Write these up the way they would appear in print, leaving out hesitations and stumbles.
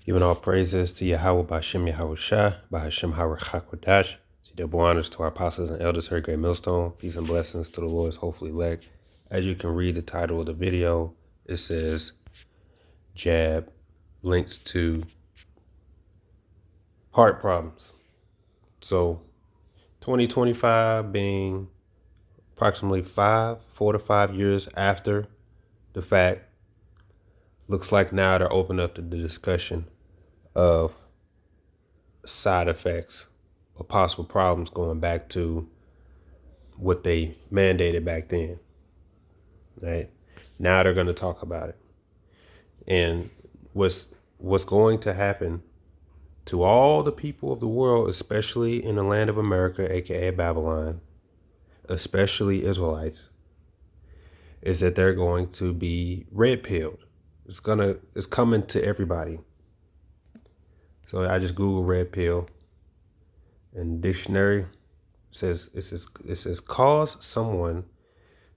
Giving all praises to Yahweh Bashem Yahweh Shah, Bahashem Harakhakwadash. Double honors to our apostles and elders, her great millstone. Peace and blessings to the Lord's hopefully elect. As you can read the title of the video, it says Jab links to heart problems. So 2025 being approximately 4 to 5 years after the fact, looks like now they're open up to the discussion of side effects or possible problems going back to what they mandated back then. Right now they're going to talk about it, and what's going to happen to all the people of the world, especially in the land of America, aka Babylon, especially Israelites, is that they're going to be red pilled. It's coming to everybody. So I just Google red pill, and dictionary says it says cause someone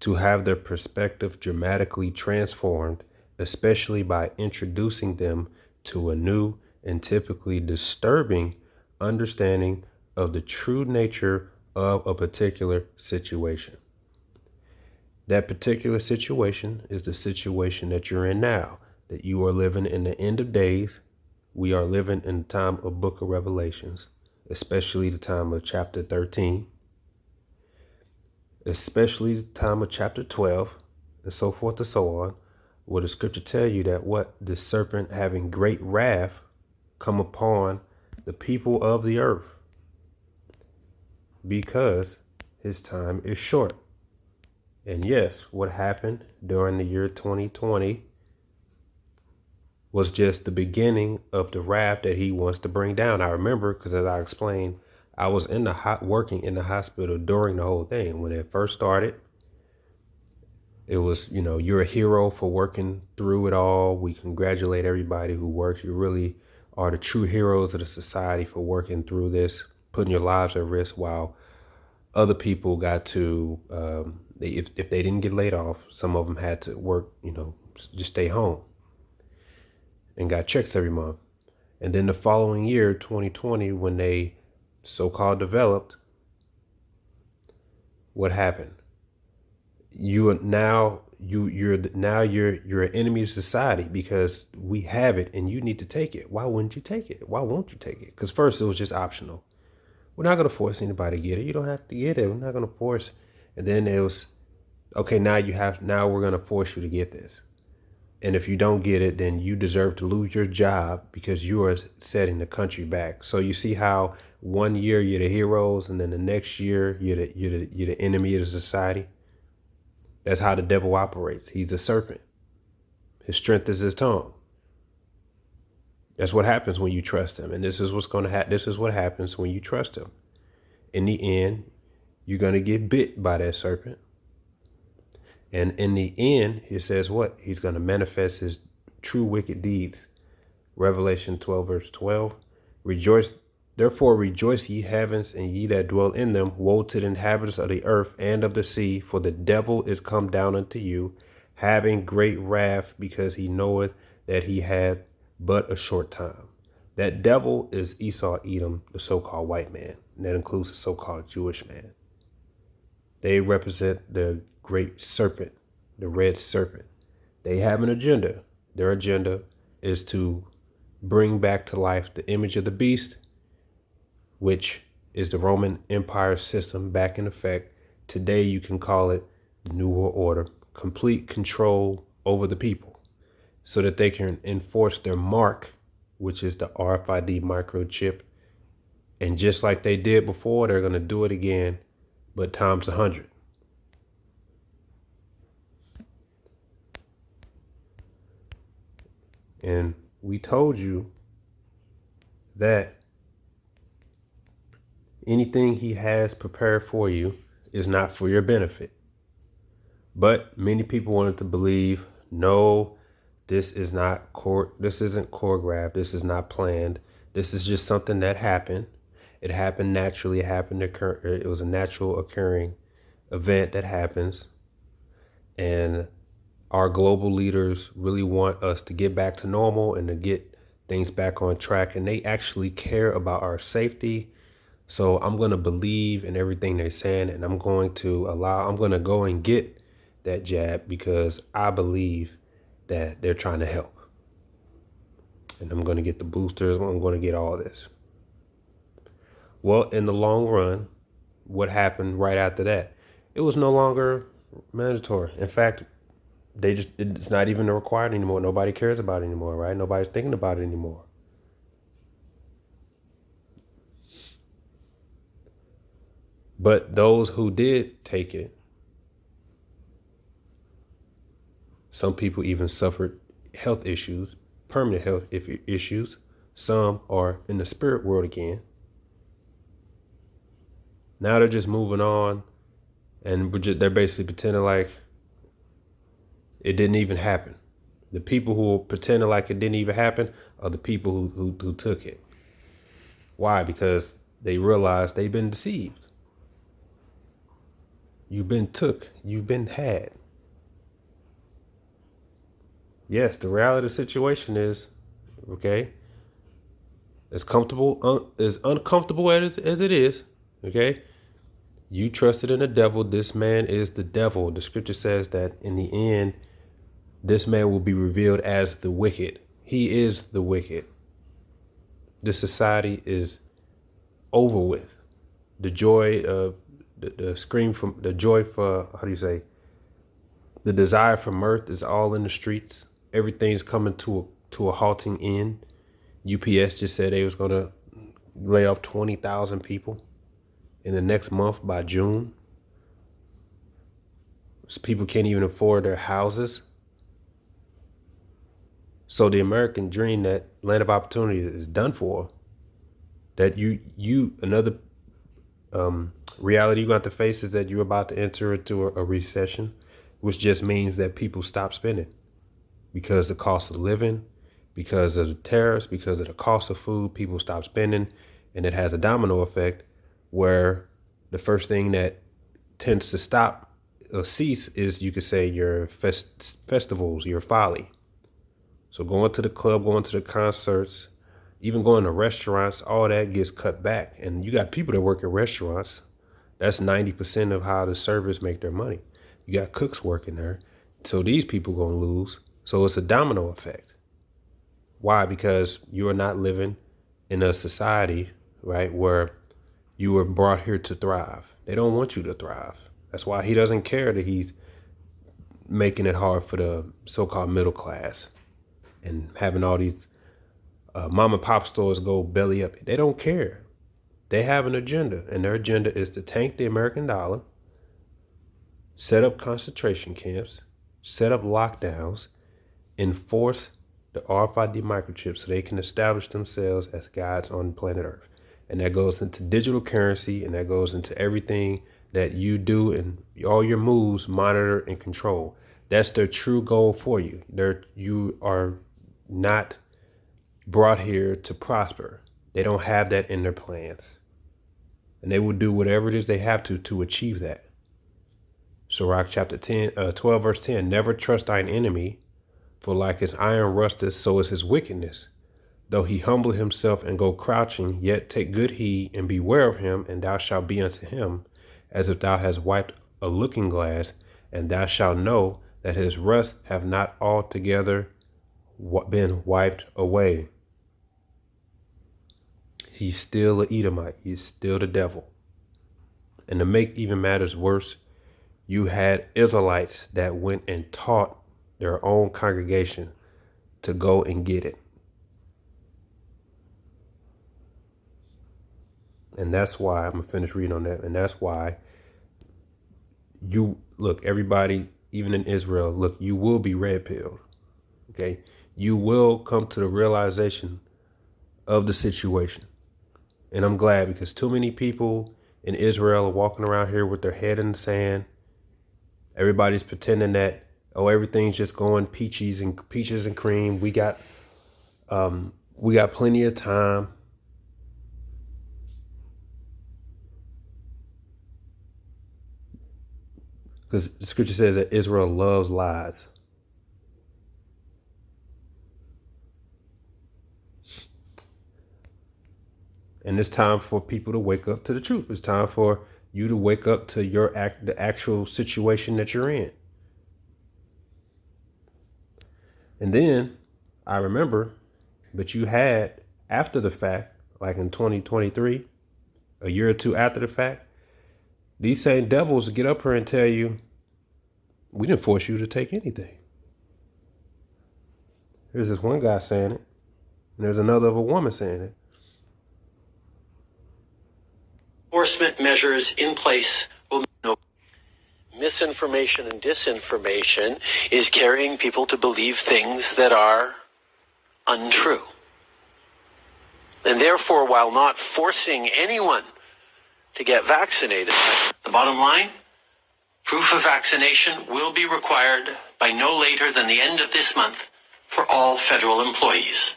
to have their perspective dramatically transformed, especially by introducing them to a new and typically disturbing understanding of the true nature of a particular situation. That particular situation is the situation that you're in now, that you are living in the end of days. We are living in the time of Book of Revelations, especially the time of chapter 13, especially the time of chapter 12, and so forth and so on, where the scripture tell you that what the serpent having great wrath come upon the people of the earth because his time is short. And yes, what happened during the year 2020 was just the beginning of the wrath that he wants to bring down. I remember, because as I explained, I was working in the hospital during the whole thing. When it first started, it was, you're a hero for working through it all. We congratulate everybody who works. You really are the true heroes of the society for working through this, putting your lives at risk while other people got to, if they didn't get laid off, some of them had to work, just stay home and got checks every month. And then the following year, 2020, when they so-called developed, what happened? You're an enemy of society because we have it and you need to take it. Why wouldn't you take it? Why won't you take it? Because first it was just optional. We're not going to force anybody to get it. You don't have to get it. We're not going to force. And then it was, okay, now we're going to force you to get this. And if you don't get it, then you deserve to lose your job because you are setting the country back. So you see how 1 year you're the heroes, and then the next year you're the enemy of the society. That's how the devil operates. He's a serpent. His strength is his tongue. That's what happens when you trust him. And this is what's going to happen. This is what happens when you trust him. In the end, you're going to get bit by that serpent. And in the end, it says what? He's going to manifest his true wicked deeds. Revelation 12, verse 12. Therefore rejoice, ye heavens, and ye that dwell in them. Woe to the inhabitants of the earth and of the sea, for the devil is come down unto you, having great wrath, because he knoweth that he hath but a short time. That devil is Esau, Edom, the so-called white man, and that includes the so-called Jewish man. They represent the great serpent, the red serpent. They have an agenda. Their agenda is to bring back to life the image of the beast, which is the Roman Empire system back in effect. Today, you can call it the New World Order, complete control over the people so that they can enforce their mark, which is the RFID microchip. And just like they did before, they're going to do it again, but times 100. And we told you that anything he has prepared for you is not for your benefit. But many people wanted to believe, no, this isn't choreographed. This is not planned. This is just something that happened. It happened naturally. It was a natural occurring event that happens. And our global leaders really want us to get back to normal and to get things back on track, and they actually care about our safety. So I'm going to believe in everything they're saying, and I'm going to go and get that jab because I believe that they're trying to help. And I'm going to get the boosters. I'm going to get all this. Well, in the long run, what happened right after that? It was no longer mandatory. In fact, it's not even required anymore. Nobody cares about it anymore, right? Nobody's thinking about it anymore. But those who did take it, some people even suffered health issues, permanent health issues. Some are in the spirit world again. Now they're just moving on, and they're basically pretending like it didn't even happen. The people who are pretending like it didn't even happen are the people who took it. Why? Because they realize they've been deceived. You've been took. You've been had. Yes, the reality of the situation is, okay, as uncomfortable as it is, okay, you trusted in the devil. This man is the devil. The scripture says that in the end, this man will be revealed as the wicked. He is the wicked. This society is over with. The joy of the scream from the joy for, how do you say, the desire for mirth is all in the streets. Everything's coming to a halting end. UPS just said they was gonna lay off 20,000 people in the next month by June. So people can't even afford their houses. So the American dream, that land of opportunity, is done for. That another reality you're going to have to face is that you're about to enter into a recession, which just means that people stop spending because the cost of living, because of the tariffs, because of the cost of food, people stop spending, and it has a domino effect where the first thing that tends to stop or cease is, you could say, your festivals, your folly. So going to the club, going to the concerts, even going to restaurants, all that gets cut back. And you got people that work at restaurants. That's 90% of how the servers make their money. You got cooks working there. So these people going to lose. So it's a domino effect. Why? Because you are not living in a society, right, where you were brought here to thrive. They don't want you to thrive. That's why he doesn't care that he's making it hard for the so-called middle class and having all these mom and pop stores go belly up. They don't care. They have an agenda, and their agenda is to tank the American dollar, set up concentration camps, set up lockdowns, enforce the RFID microchips so they can establish themselves as gods on planet Earth. And that goes into digital currency, and that goes into everything that you do, and all your moves monitor and control. That's their true goal for you. You are not brought here to prosper. They don't have that in their plans. And they will do whatever it is they have to achieve that. Sirach chapter 12, verse 10, never trust thine enemy, for like his iron rusteth, so is his wickedness. Though he humble himself and go crouching, yet take good heed and beware of him, and thou shalt be unto him as if thou hast wiped a looking glass, and thou shalt know that his rust have not altogether been wiped away. He's still an Edomite. He's still the devil. And to make even matters worse, you had Israelites that went and taught their own congregation to go and get it. And that's why, I'm going to finish reading on that. And that's why everybody, even in Israel, you will be red pilled. Okay. You will come to the realization of the situation. And I'm glad, because too many people in Israel are walking around here with their head in the sand. Everybody's pretending that, everything's just going peaches and cream. We got plenty of time. Because the scripture says that Israel loves lies. And it's time for people to wake up to the truth. It's time for you to wake up to the actual situation that you're in. And then I remember, but you had after the fact, like in 2023, a year or two after the fact, these same devils get up here and tell you, we didn't force you to take anything. There's this one guy saying it, and there's another of a woman saying it. Enforcement measures in place will no. Misinformation and disinformation is carrying people to believe things that are untrue. And therefore, while not forcing anyone to get vaccinated, the bottom line, proof of vaccination will be required by no later than the end of this month for all federal employees.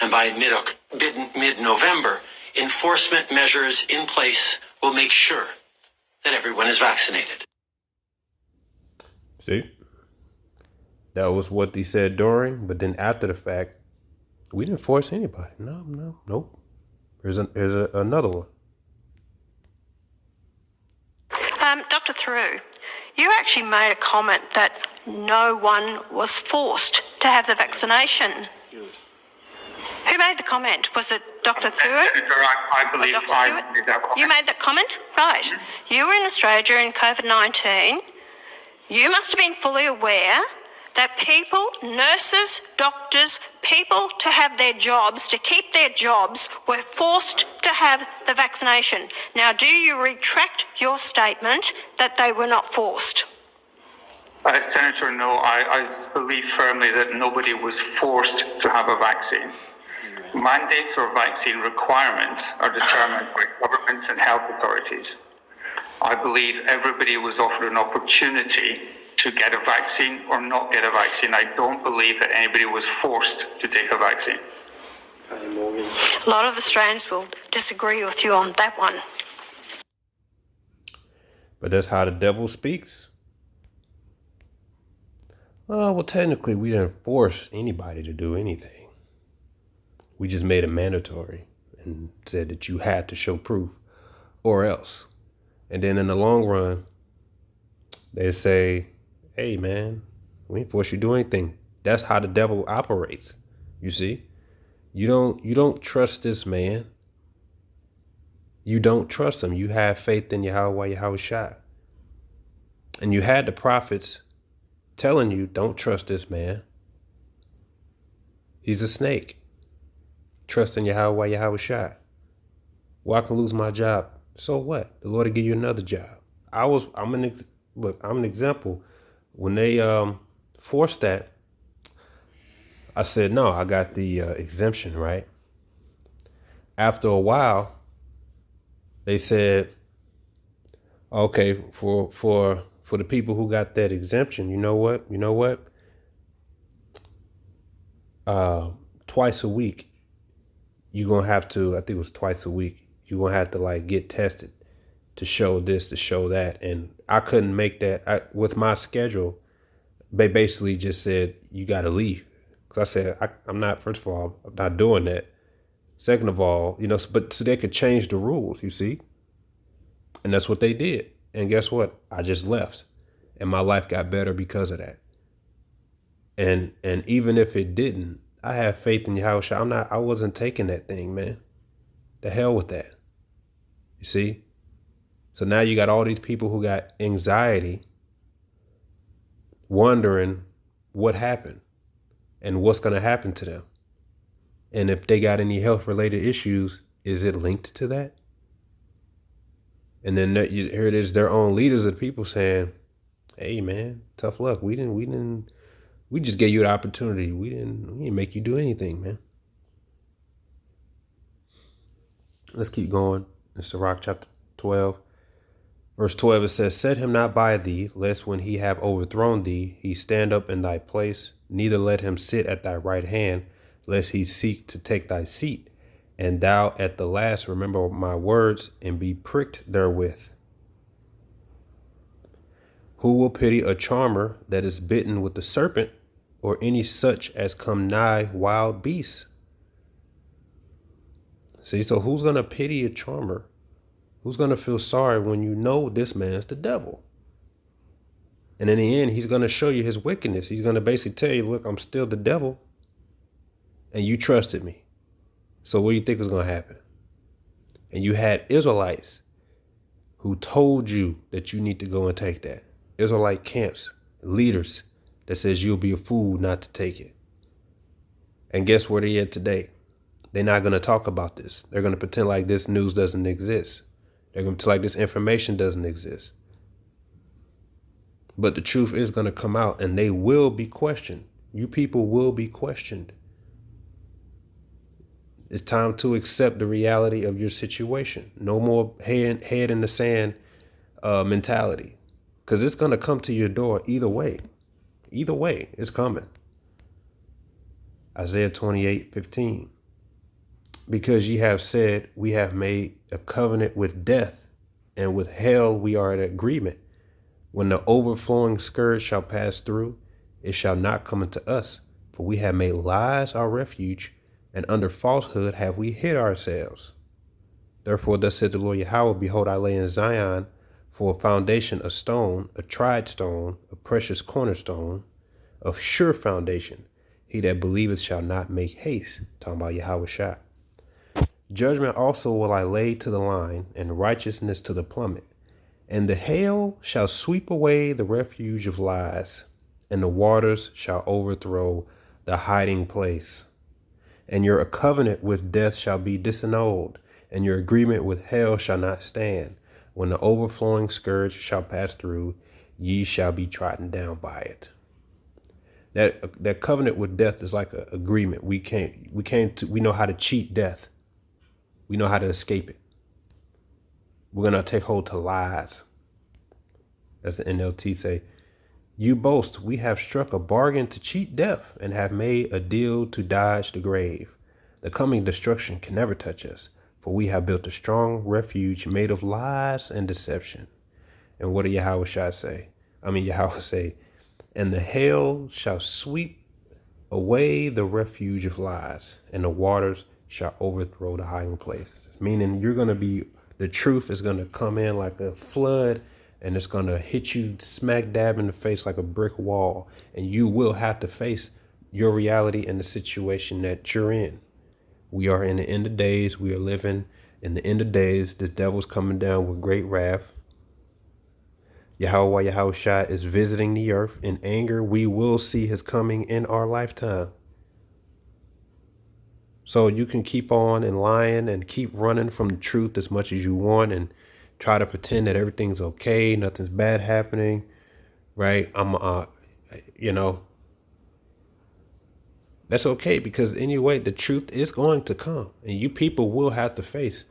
And by mid-November, enforcement measures in place will make sure that everyone is vaccinated. See? That was what they said during, but then after the fact, we didn't force anybody. Nope. There's another one. Dr. Theroux, you actually made a comment that no one was forced to have the vaccination. Who made the comment? Was it Dr. Theroux? Senator, I believe I made that comment. You made that comment? Right. Mm-hmm. You were in Australia during COVID-19. You must have been fully aware that people, nurses, doctors, people to have their jobs, to keep their jobs, were forced to have the vaccination. Now, do you retract your statement that they were not forced? Senator, no, I believe firmly that nobody was forced to have a vaccine. Mandates or vaccine requirements are determined by governments and health authorities. I believe everybody was offered an opportunity to get a vaccine or not get a vaccine. I don't believe that anybody was forced to take a vaccine. A lot of Australians will disagree with you on that one. But that's how the devil speaks. Well, technically, we didn't force anybody to do anything. We just made it mandatory and said that you had to show proof or else. And then in the long run, they say, hey, man, we ain't force you to do anything. That's how the devil operates. You see, you don't trust this man. You don't trust him. You have faith in Yahweh Yahushua. And you had the prophets telling you, don't trust this man. He's a snake. Trust in Yahweh Yahushua. Well, I can lose my job. So what? The Lord will give you another job. I'm an example. When they forced that, I said, no, I got the exemption, right? After a while, they said, okay, for the people who got that exemption, you know what? Twice a week, you're going to have to, I think it was twice a week, you're going to have to like get tested to show this, to show that. And I couldn't make that with my schedule. They basically just said, you got to leave. Because I said, I'm not, first of all, I'm not doing that. Second of all, but so they could change the rules, you see? And that's what they did. And guess what? I just left. And my life got better because of that. And even if it didn't, I have faith in Yahushua. I wasn't taking that thing, man. The hell with that. You see? So now you got all these people who got anxiety, wondering what happened and what's going to happen to them. And if they got any health related issues, is it linked to that? And then here it is, their own leaders of people saying, hey man, tough luck. We just gave you the opportunity. We didn't make you do anything, man. Let's keep going. In Sirach chapter 12. Verse 12, it says, set him not by thee, lest when he have overthrown thee, he stand up in thy place. Neither let him sit at thy right hand, lest he seek to take thy seat. And thou at the last remember my words, and be pricked therewith. Who will pity a charmer that is bitten with the serpent, or any such as come nigh wild beasts? See, so who's going to pity a charmer? Who's going to feel sorry when you know this man's the devil? And in the end, he's going to show you his wickedness. He's going to basically tell you, look, I'm still the devil. And you trusted me. So what do you think is going to happen? And you had Israelites who told you that you need to go and take that. Israelite camps, leaders that says you'll be a fool not to take it. And guess where they at today? They're not going to talk about this. They're going to pretend like this news doesn't exist. They're going to pretend like this information doesn't exist. But the truth is going to come out and they will be questioned. You people will be questioned. It's time to accept the reality of your situation. No more head in the sand mentality. Because it's going to come to your door either way. Either way, it's coming. Isaiah 28:15. Because ye have said, we have made a covenant with death, and with hell we are in agreement. When the overflowing scourge shall pass through, it shall not come into us. For we have made lies our refuge, and under falsehood have we hid ourselves. Therefore thus said the Lord Yahweh, behold, I lay in Zion for a foundation, a stone, a tried stone, a precious cornerstone, of sure foundation. He that believeth shall not make haste. Talking about Yahweh Shai. Judgment also will I lay to the line, and righteousness to the plummet. And the hail shall sweep away the refuge of lies, and the waters shall overthrow the hiding place. And your covenant with death shall be disannulled, and your agreement with hell shall not stand. When the overflowing scourge shall pass through, ye shall be trodden down by it. That covenant with death is like an agreement. We know how to cheat death. We know how to escape it. We're going to take hold to lies. As the NLT say, you boast, we have struck a bargain to cheat death and have made a deal to dodge the grave. The coming destruction can never touch us, for we have built a strong refuge made of lies and deception. And what did Yahweh say? Yahweh say, and the hail shall sweep away the refuge of lies, and the waters shall overthrow the hiding place. Meaning the truth is going to come in like a flood, and it's going to hit you smack dab in the face like a brick wall. And you will have to face your reality and the situation that you're in. We are in the end of days. We are living in the end of days. The devil's coming down with great wrath. Yahweh Shai is visiting the earth in anger. We will see his coming in our lifetime. So you can keep on and lying and keep running from the truth as much as you want and try to pretend that everything's okay, nothing's bad happening, right? That's okay, because anyway, the truth is going to come and you people will have to face,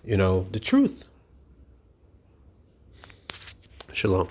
the truth. Shalom.